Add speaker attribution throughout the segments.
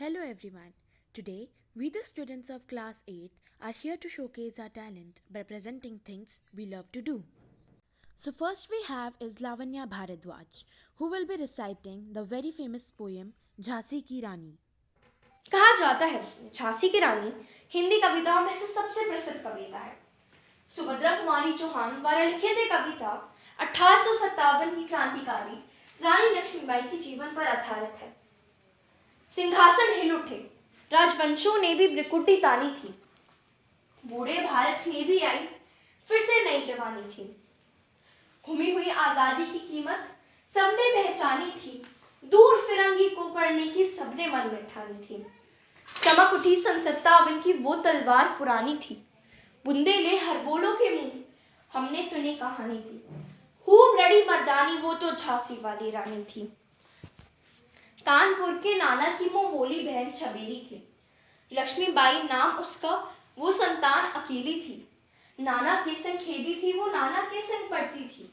Speaker 1: Hello everyone. Today, we the students of class 8 are here to showcase our talent by presenting things we love to do. So first we have is Lavanya Bharadwaj, who will be reciting the very famous poem Jhansi Ki Rani.
Speaker 2: कहा जाता है झांसी की रानी हिंदी कविताओं में से सबसे प्रसिद्ध कविता है। सुभद्रा कुमारी चौहान द्वारा लिखित ये कविता 1857 की क्रांतिकारी रानी लक्ष्मीबाई के जीवन पर आधारित है। सिंहासन हिल उठे, राजवंशों ने भी ब्रिकुटी तानी थी, बूढ़े भारत में भी आई फिर से नई जवानी थी। घुमी हुई आजादी की कीमत सबने पहचानी थी, दूर फिरंगी को करने की सबने मन में ठानी थी। चमक उठी सन 57 की वो तलवार पुरानी थी, बुंदेले हर बोलों के मुंह हमने सुनी कहानी थी। खूब लड़ी मर्दानी वो तो झांसी वाली रानी थी। कानपुर के नाना की मुंह बोली बहन छबीली थी, लक्ष्मीबाई नाम उसका वो संतान अकेली थी। नाना के संग खेदी थी वो, नाना के संग पढ़ती थी,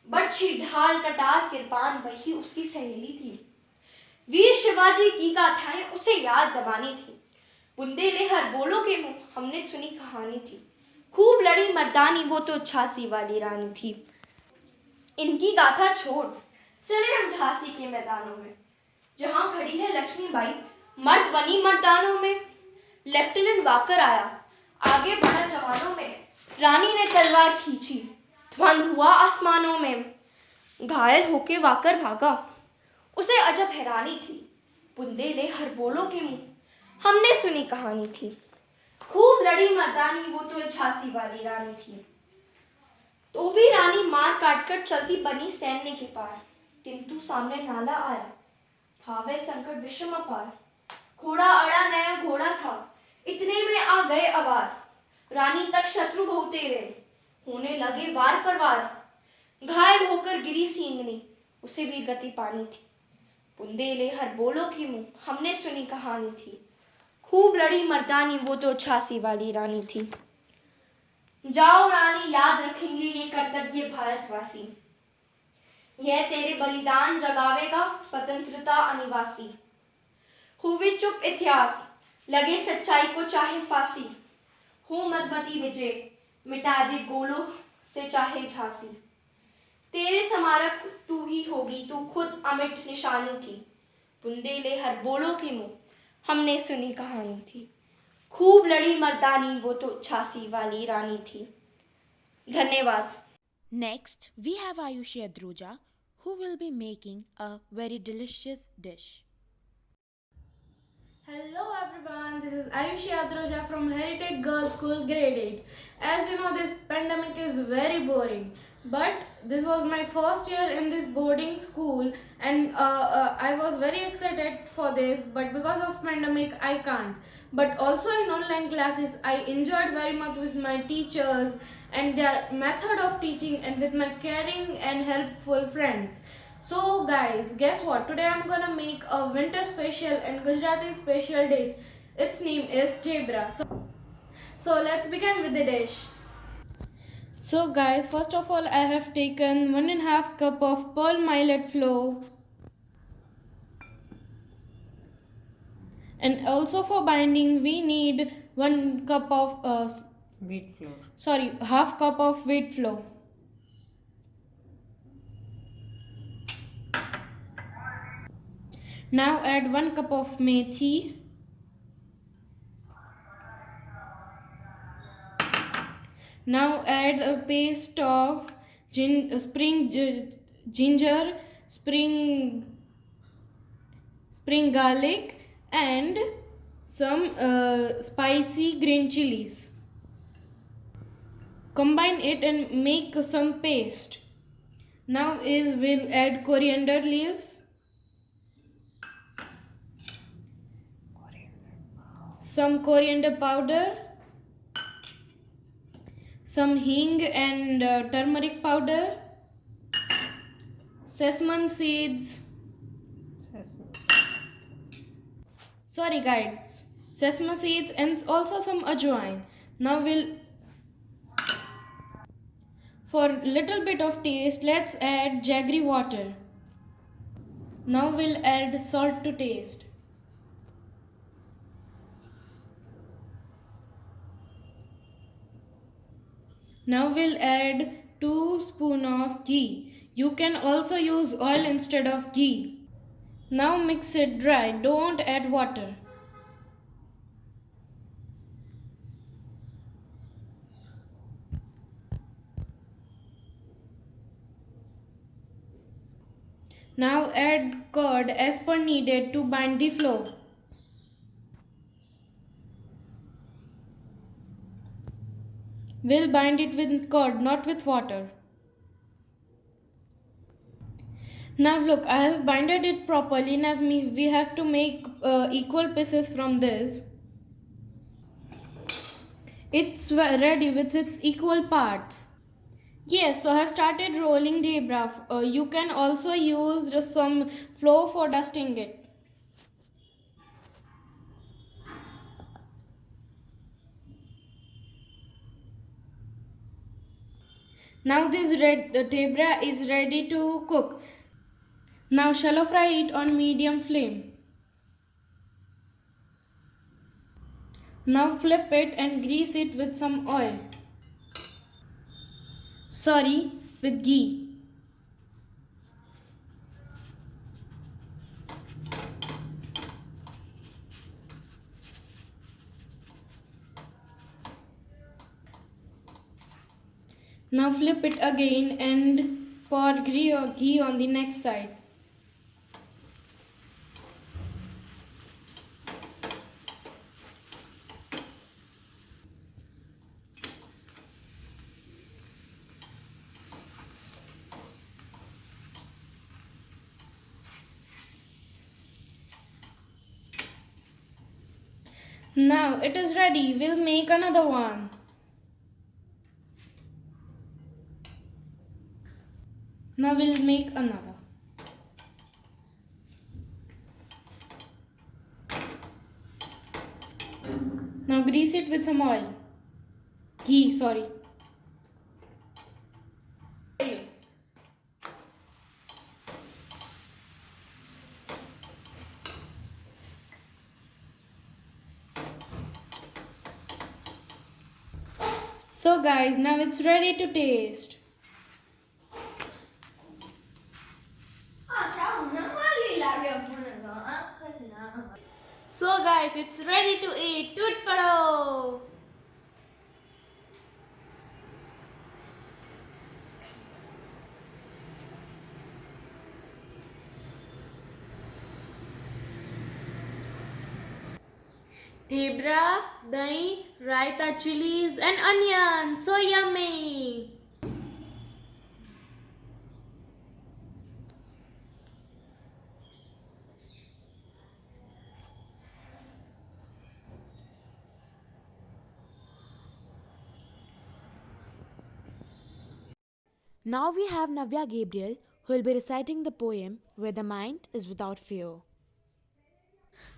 Speaker 2: बर्छी ढाल कटार किरपान वही उसकी सहेली थी। वीर शिवाजी की गाथाएं उसे याद जबानी थी, बुंदेले हर बोलों के मुंह हमने सुनी कहानी थी। खूब लड़ी मर्दानी वो तो झांसी वाली रानी थी। इनकी गाथा छोड़ चले हम झांसी के मैदानों में, जहां खड़ी है लक्ष्मीबाई मर्द बनी मर्दानों में। लेफ्टिनेंट वाकर आया, आगे बढ़ा जवानों में, रानी ने तलवार खींची, ध्वंद हुआ आसमानों में। घायल होके वाकर भागा, उसे अजब हैरानी थी, बुंदेले हर बोलों के मुंह हमने सुनी कहानी थी। खूब लड़ी मर्दानी वो तो झांसी वाली रानी थी। तो भी रानी मार काट कर चलती बनी सैन्य के पार, किंतु सामने नाला आया, भावे संकट विषम अपार। घोड़ा अड़ा नया घोड़ा था, इतने में आ गए अवार, रानी तक शत्रु बहुत तेरे होने लगे वार पर वार। घायल होकर गिरी सींगनी, उसे भी गति पानी थी, बुंदेले हर बोलों की मुंह हमने सुनी कहानी थी। खूब लड़ी मर्दानी वो तो झांसी वाली रानी थी। जाओ रानी याद रखेंगे ये कर्तव्य भारतवासी, यह तेरे बलिदान जगावेगा स्वतंत्रता अनिवासी। हुए चुप इतिहास लगे सच्चाई को चाहे फांसी, हो मदमती विजय मिटा दे गोलों से चाहे झांसी। तेरे स्मारक तू ही होगी, तू खुद अमिट निशानी थी, बुंदेले हर बोलों के मुंह हमने सुनी कहानी थी। खूब लड़ी मर्दानी वो तो झांसी वाली रानी थी। धन्यवाद।
Speaker 1: Next, we have Ayushi Adroja, who will be making a very delicious dish.
Speaker 3: Hello everyone, this is Ayushi Adroja from Heritage Girls School Grade 8. As you know, this pandemic is very boring. But this was my first year in this boarding school and I was very excited for this, but because of pandemic I can't. But also in online classes I enjoyed very much with my teachers and their method of teaching and with my caring and helpful friends. So guys, guess what? Today I'm gonna make a winter special and Gujarati special dish. Its name is jebra. So let's begin with the dish. So guys, first of all I have taken 1.5 cup of pearl millet flour. And also for binding we need 1 cup of
Speaker 4: wheat flour.
Speaker 3: half cup of wheat flour. Now add 1 cup of methi. Now add a paste of ginger, spring garlic and some spicy green chilies. Combine it and make some paste. Now we'll add coriander leaves, some coriander powder, some hing and turmeric powder, sesame seeds. Sorry guys, sesame seeds and also some ajwain. Now for little bit of taste, let's add jaggery water. Now we'll add salt to taste. Now we'll add 2 spoon of ghee. You can also use oil instead of ghee. Now mix it dry, don't add water. Now add curd as per needed to bind the flour. We'll bind it with curd, not with water. Now look, I have binded it properly. Now we have to make equal pieces from this. It's ready with its equal parts. Yes, so I have started rolling Debra. You can also use some flour for dusting it. Now this Debra is ready to cook. Now shallow fry it on medium flame. Now flip it and grease it with some oil. Sorry, with ghee. Now flip it again and pour ghee on the next side. Now it is ready. We'll make another one. Now we'll make another. Now grease it with some oil. Ghee, sorry. So guys, now it's ready to taste. So guys, it's ready to eat. Toot pado! Debra, dahi, raita, chilies and onion. So yummy!
Speaker 1: Now we have Navya Gabriel who will be reciting the poem Where the Mind is Without Fear.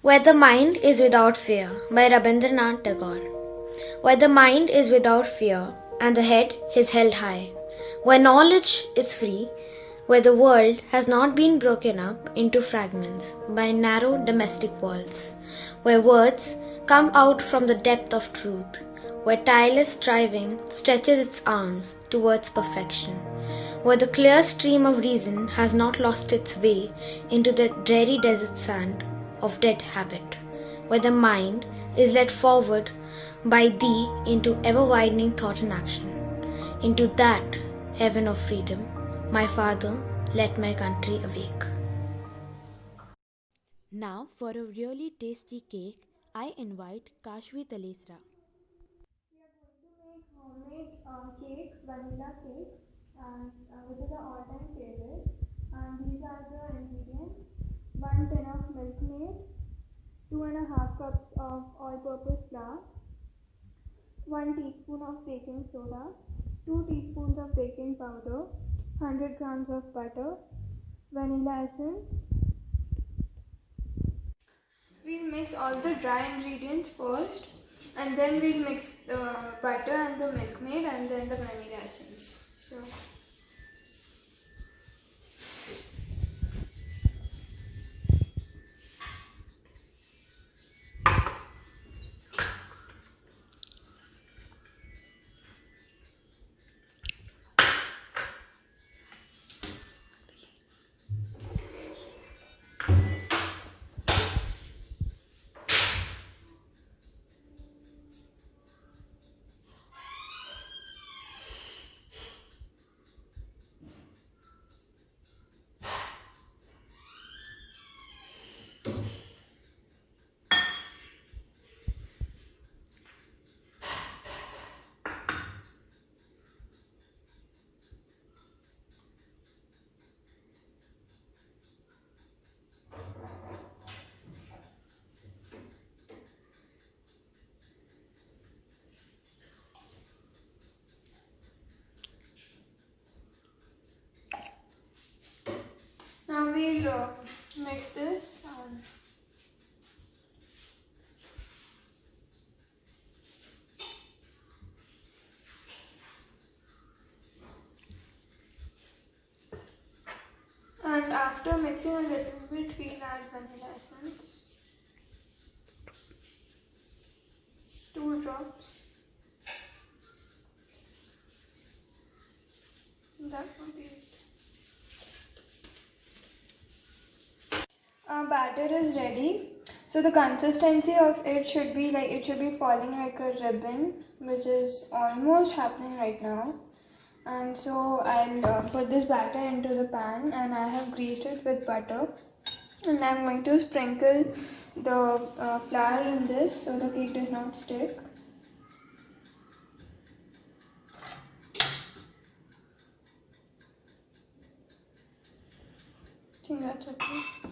Speaker 4: Where the Mind is Without Fear by Rabindranath Tagore. Where the mind is without fear and the head is held high, where knowledge is free, where the world has not been broken up into fragments by narrow domestic walls, where words come out from the depth of truth, where tireless striving stretches its arms towards perfection, where the clear stream of reason has not lost its way into the dreary desert sand of dead habit, where the mind is led forward by thee into ever-widening thought and action, into that heaven of freedom, my Father, let my country awake.
Speaker 1: Now for a really tasty cake, I invite Kashvi Talesra.
Speaker 5: Homemade cake, vanilla cake, and which is an all-time favorite. And these are the ingredients: 1 tin of milk made, 2.5 cups of all-purpose flour, 1 teaspoon of baking soda, 2 teaspoons of baking powder, 100 grams of butter, vanilla essence. We'll mix all the dry ingredients first, and then we'll mix the butter and the milkmaid and then the vanilla essence. So we'll mix this. And after mixing a little bit, we'll add vanilla essence. 2 drops. That would be it. Our batter is ready. So the consistency of it should be like, it should be falling like a ribbon, which is almost happening right now. And so I'll put this batter into the pan, and I have greased it with butter. And I'm going to sprinkle the flour in this so the cake does not stick. I think that's okay.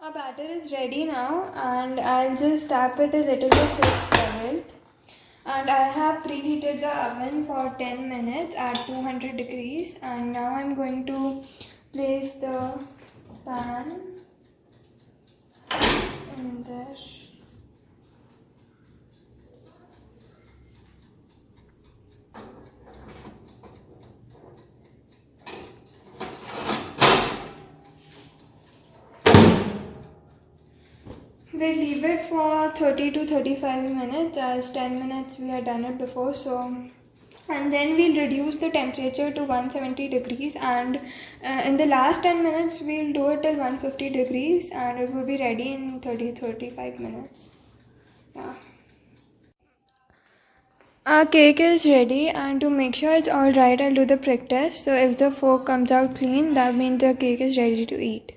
Speaker 5: Our batter is ready now, and I'll just tap it a little bit so it's covered. And I have preheated the oven for 10 minutes at 200 degrees, and now I'm going to place the pan in there. We'll leave it for 30 to 35 minutes, as 10 minutes we had done it before. And then we'll reduce the temperature to 170 degrees, and in the last 10 minutes we'll do it till 150 degrees, and it will be ready in 30-35 minutes. Yeah. Our cake is ready, and to make sure it's alright, I'll do the prick test. So if the fork comes out clean, that means the cake is ready to eat.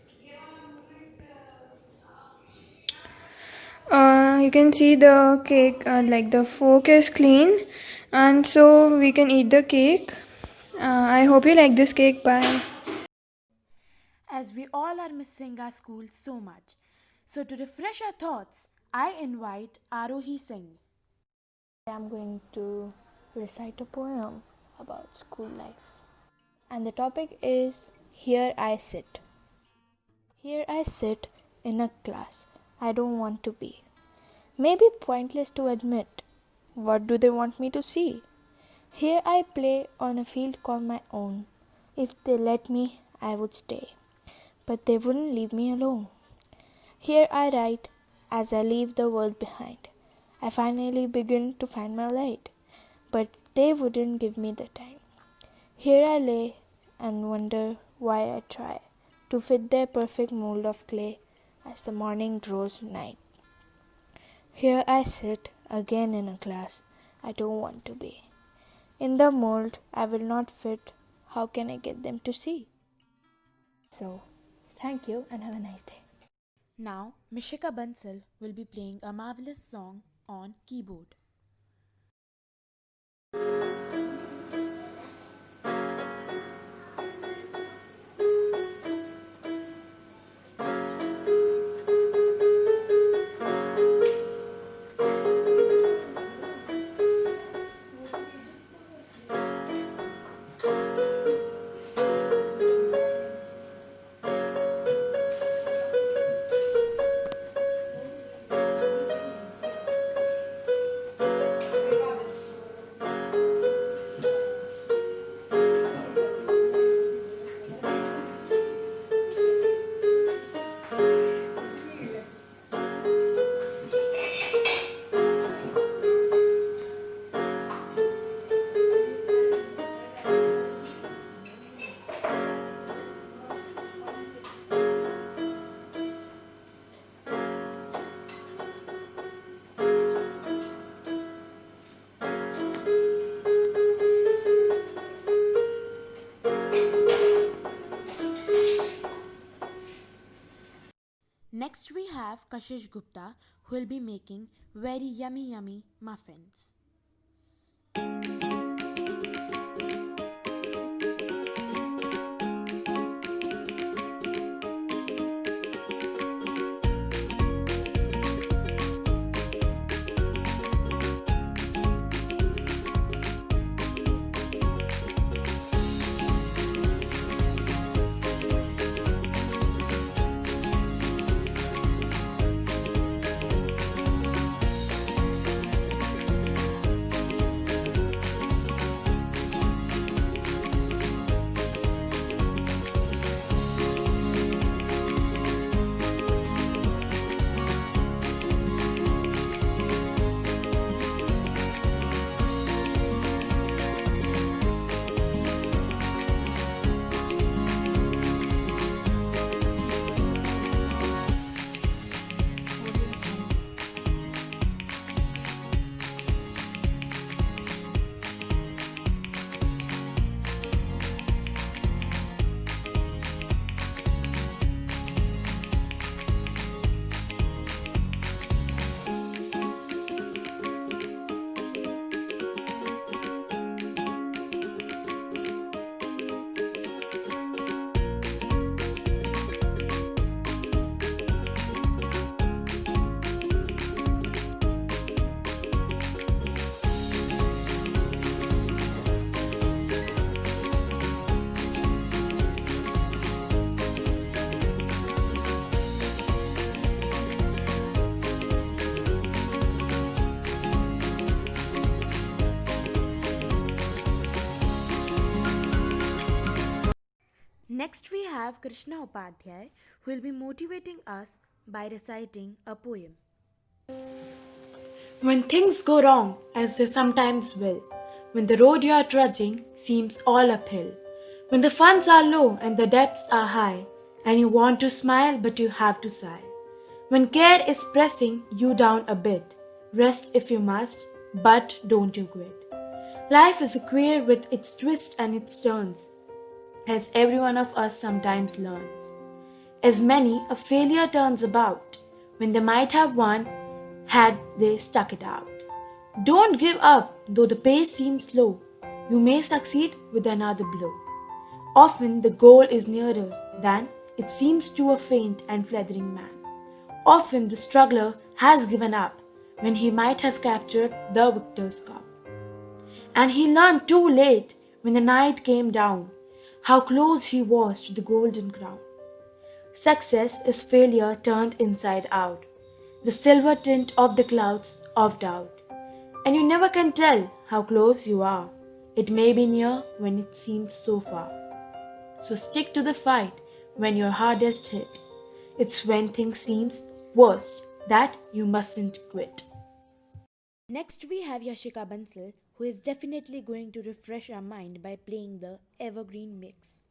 Speaker 5: You can see the cake, like the fork is clean, and so we can eat the cake. I hope you like this cake. Bye.
Speaker 1: As we all are missing our school so much, so to refresh our thoughts, I invite Arohi Singh.
Speaker 6: I'm going to recite a poem about school life. And the topic is Here I Sit. Here I sit in a class I don't want to be. Maybe pointless to admit. What do they want me to see? Here I play on a field called my own. If they let me, I would stay. But they wouldn't leave me alone. Here I write as I leave the world behind. I finally begin to find my light, but they wouldn't give me the time. Here I lay and wonder why I try to fit their perfect mold of clay as the morning grows night. Here I sit again in a class I don't want to be. In the mold I will not fit, how can I get them to see? So, thank you and have a nice day.
Speaker 1: Now, Mishika Bansal will be playing a marvelous song on keyboard. Next we have Kashish Gupta who will be making very yummy muffins. Next we have Krishna Upadhyay who will be motivating us by reciting a poem.
Speaker 7: When things go wrong, as they sometimes will, when the road you are trudging seems all uphill, when the funds are low and the debts are high, and you want to smile but you have to sigh, when care is pressing you down a bit, rest if you must, but don't you quit. Life is queer with its twists and its turns, as every one of us sometimes learns. As many a failure turns about, when they might have won had they stuck it out. Don't give up, though the pace seems slow. You may succeed with another blow. Often the goal is nearer than it seems to a faint and fluttering man. Often the struggler has given up when he might have captured the victor's cup. And he learned too late when the night came down how close he was to the golden crown. Success is failure turned inside out, the silver tint of the clouds of doubt. And you never can tell how close you are. It may be near when it seems so far. So stick to the fight when you're hardest hit. It's when things seems worst that you mustn't quit.
Speaker 1: Next we have Yashika Bansal who is definitely going to refresh our mind by playing the evergreen mix.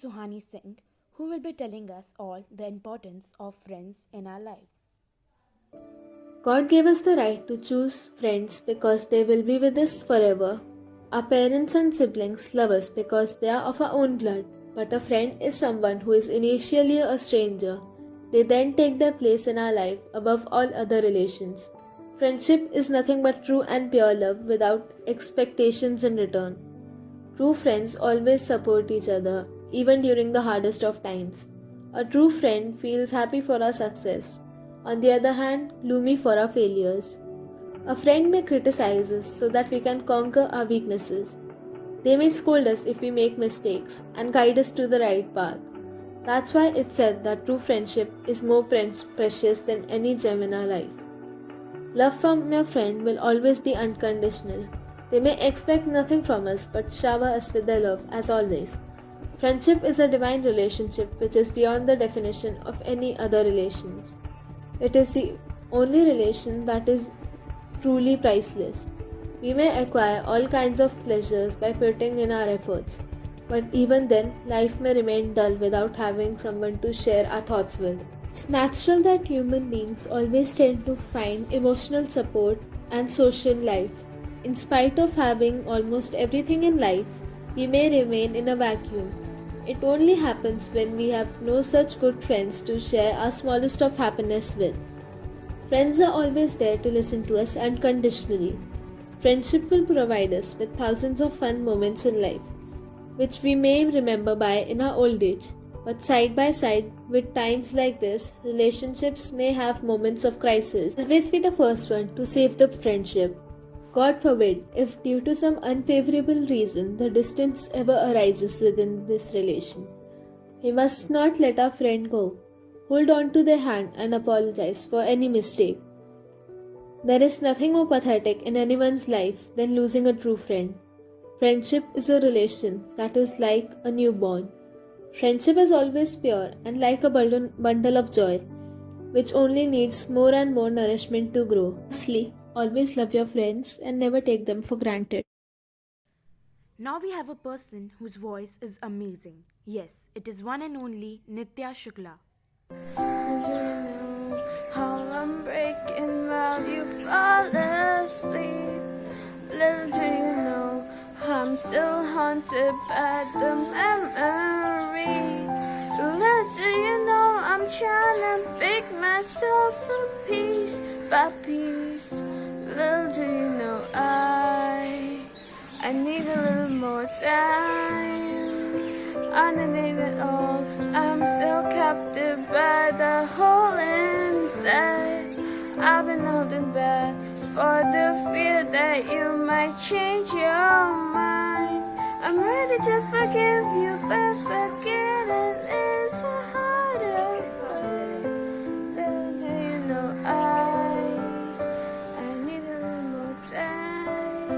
Speaker 1: Suhani Singh, who will be telling us all the importance of friends in our lives.
Speaker 8: God gave us the right to choose friends because they will be with us forever. Our parents and siblings love us because they are of our own blood, but a friend is someone who is initially a stranger. They then take their place in our life above all other relations. Friendship is nothing but true and pure love without expectations in return. True friends always support each other, even during the hardest of times. A true friend feels happy for our success. On the other hand, gloomy for our failures. A friend may criticize us so that we can conquer our weaknesses. They may scold us if we make mistakes and guide us to the right path. That's why it's said that true friendship is more precious than any gem in our life. Love from your friend will always be unconditional. They may expect nothing from us but shower us with their love as always. Friendship is a divine relationship which is beyond the definition of any other relations. It is the only relation that is truly priceless. We may acquire all kinds of pleasures by putting in our efforts, but even then, life may remain dull without having someone to share our thoughts with. It's natural that human beings always tend to find emotional support and social life. In spite of having almost everything in life, we may remain in a vacuum. It only happens when we have no such good friends to share our smallest of happiness with. Friends are always there to listen to us unconditionally. Friendship will provide us with thousands of fun moments in life, which we may remember by in our old age. But side by side with times like this, relationships may have moments of crisis. Always be the first one to save the friendship. God forbid, if due to some unfavorable reason the distance ever arises within this relation. We must not let our friend go. Hold on to their hand and apologize for any mistake. There is nothing more pathetic in anyone's life than losing a true friend. Friendship is a relation that is like a newborn. Friendship is always pure and like a bundle of joy, which only needs more and more nourishment to grow. Lastly, always love your friends and never take them for granted.
Speaker 1: Now we have a person whose voice is amazing. Yes, it is one and only Nitya Shukla.
Speaker 9: Do you know how I'm breaking while you fall asleep? Little do you know I'm still haunted by the memory. Little do you know I'm trying to make myself a piece by piece. Little do you know I need a little more time. Underneath it all, I'm still captive by the hole inside. I've been holding back for the fear that you might change your mind. I'm ready to forgive you, but forgetting is a harder fight. Little do you know I need a little more time.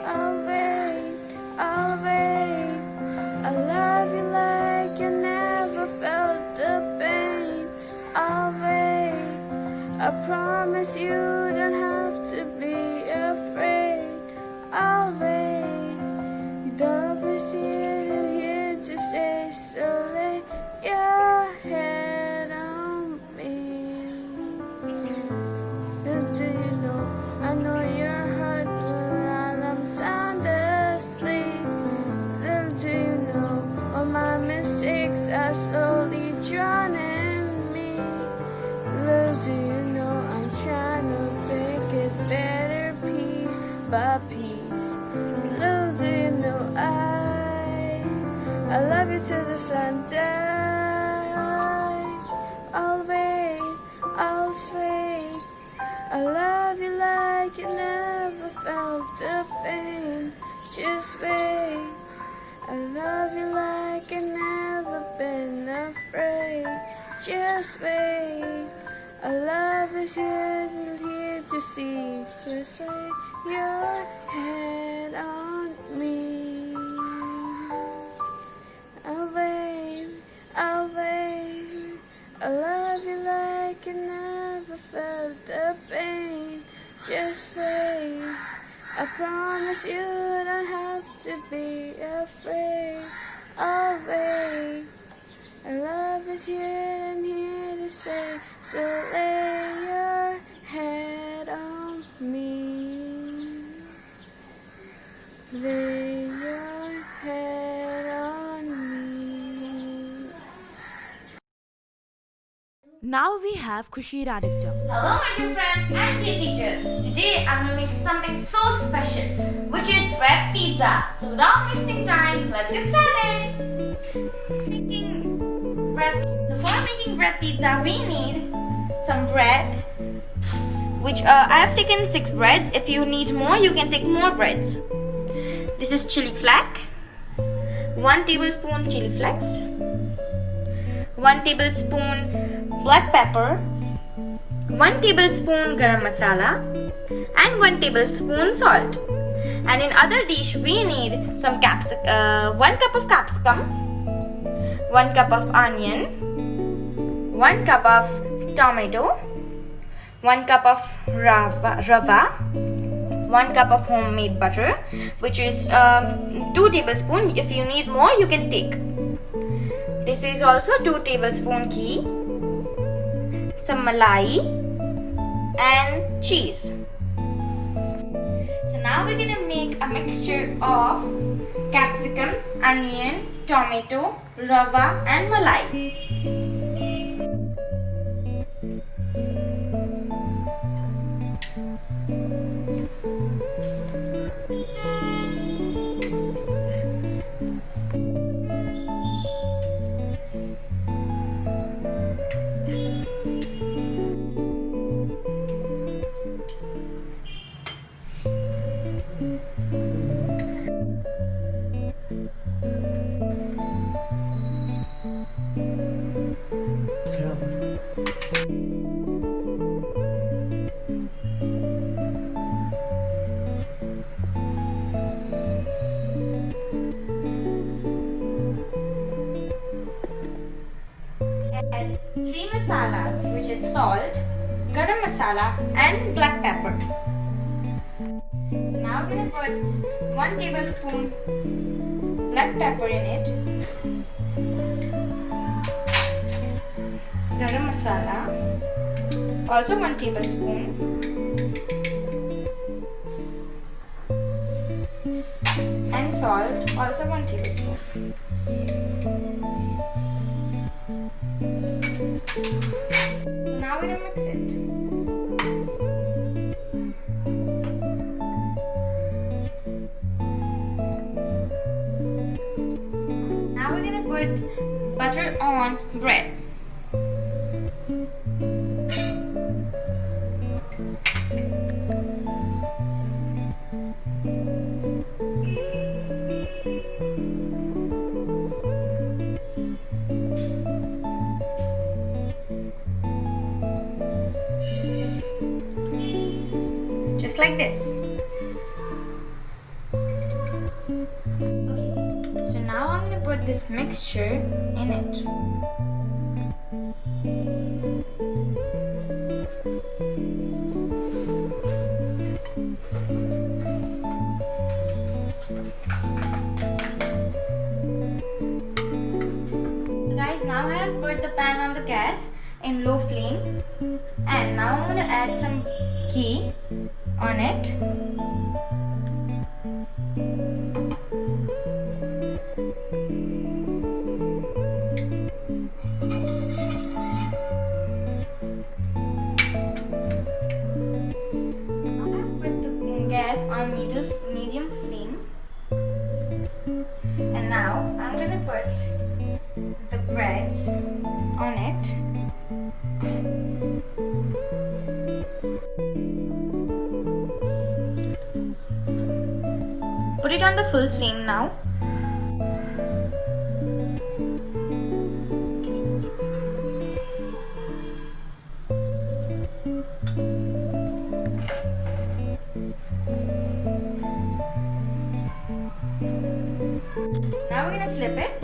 Speaker 9: I'll wait. I love you like you never felt the pain. I'll wait. I promise you don't have to be afraid. I'll wait. You don't here to stay, so lay your head on me. Little do you know, I know your heart while I'm sound asleep. Little do you know, all my mistakes are slowly drowning me. Little do you know, I'm trying to make it better piece by piece. Little do you know, I love you till the sun dies. I'll wait, I'll wait. I love you like you never felt the pain. Just wait. I love you like I never been afraid. Just wait. I love you here to see. Just lay your head on me. I'll wait. I love you like you never felt the pain. Just wait. I promise you don't have to be afraid. away. And love is here and here to stay. So lay your head on me. Lay your head on me.
Speaker 1: Now we have Khushi Radikja.
Speaker 10: Hello my dear friends and dear teachers. Today I'm going to make something so special, which is bread pizza. So without wasting time, let's get started. For making bread pizza, we need some bread, which I have taken 6 breads. If you need more, you can take more breads. This is chili flake, 1 tablespoon chili flakes, 1 tablespoon black pepper, 1 tablespoon garam masala, and 1 tablespoon salt. And in other dish, we need some 1 cup of capsicum, 1 cup of onion, 1 cup of tomato, 1 cup of rava, 1 cup of homemade butter, which is 2 tablespoons. If you need more, you can take. This is also 2 tablespoon ghee, some malai, and cheese. So now we're gonna make a mixture of capsicum, onion, tomato, rava, and malai. Add 3 masalas, which is salt, garam masala, and black pepper. So now we're gonna put 1 tablespoon black pepper in it, garam masala, also 1 tablespoon, and salt, also 1 tablespoon. So now we're gonna mix it. Now we're gonna put butter on bread. Just like this. Okay, so now I'm going to put this mixture in it. So guys, now I have put the pan on the gas in low flame, and now I'm going to add some ghee on it. Now I have put the gas on medium flame, and now I'm gonna put the breads on it. Put it on the full flame now. Now we're gonna flip it.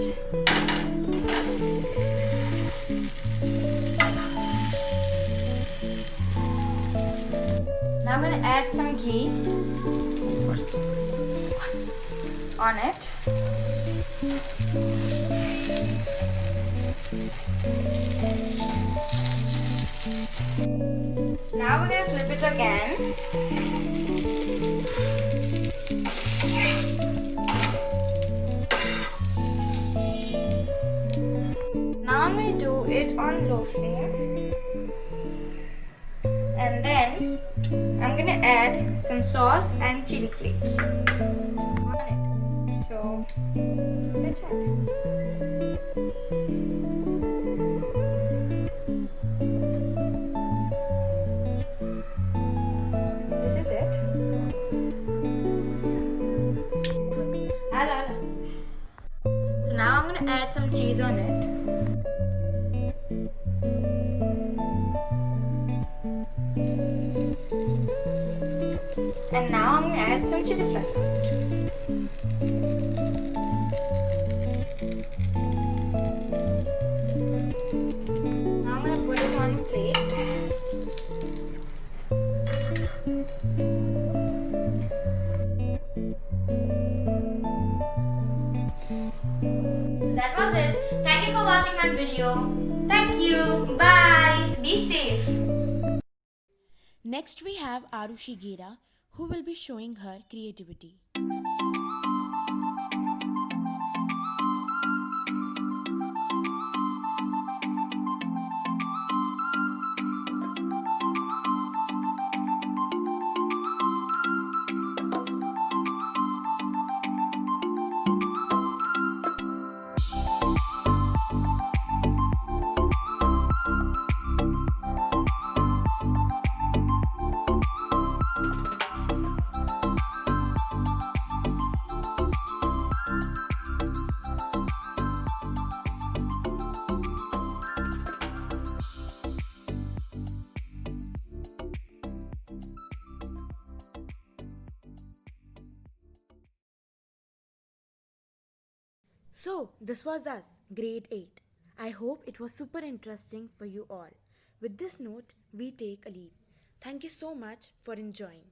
Speaker 10: Now I'm gonna add some ghee on it. Now we're going to flip it again. Now I'm going to do it on low flame. And then I'm going to add some sauce and chili flakes on it. So let's add. This is it. Hala. So now I'm going to add some cheese on it. And now I'm going to add some chili flakes on it. Now I'm going to put it on a plate. That was it. Thank you for watching my video. Thank you. Bye. Be safe.
Speaker 1: Next we have Arushi Gera, who will be showing her creativity. So, this was us, grade 8. I hope it was super interesting for you all. With this note, we take a leave. Thank you so much for enjoying.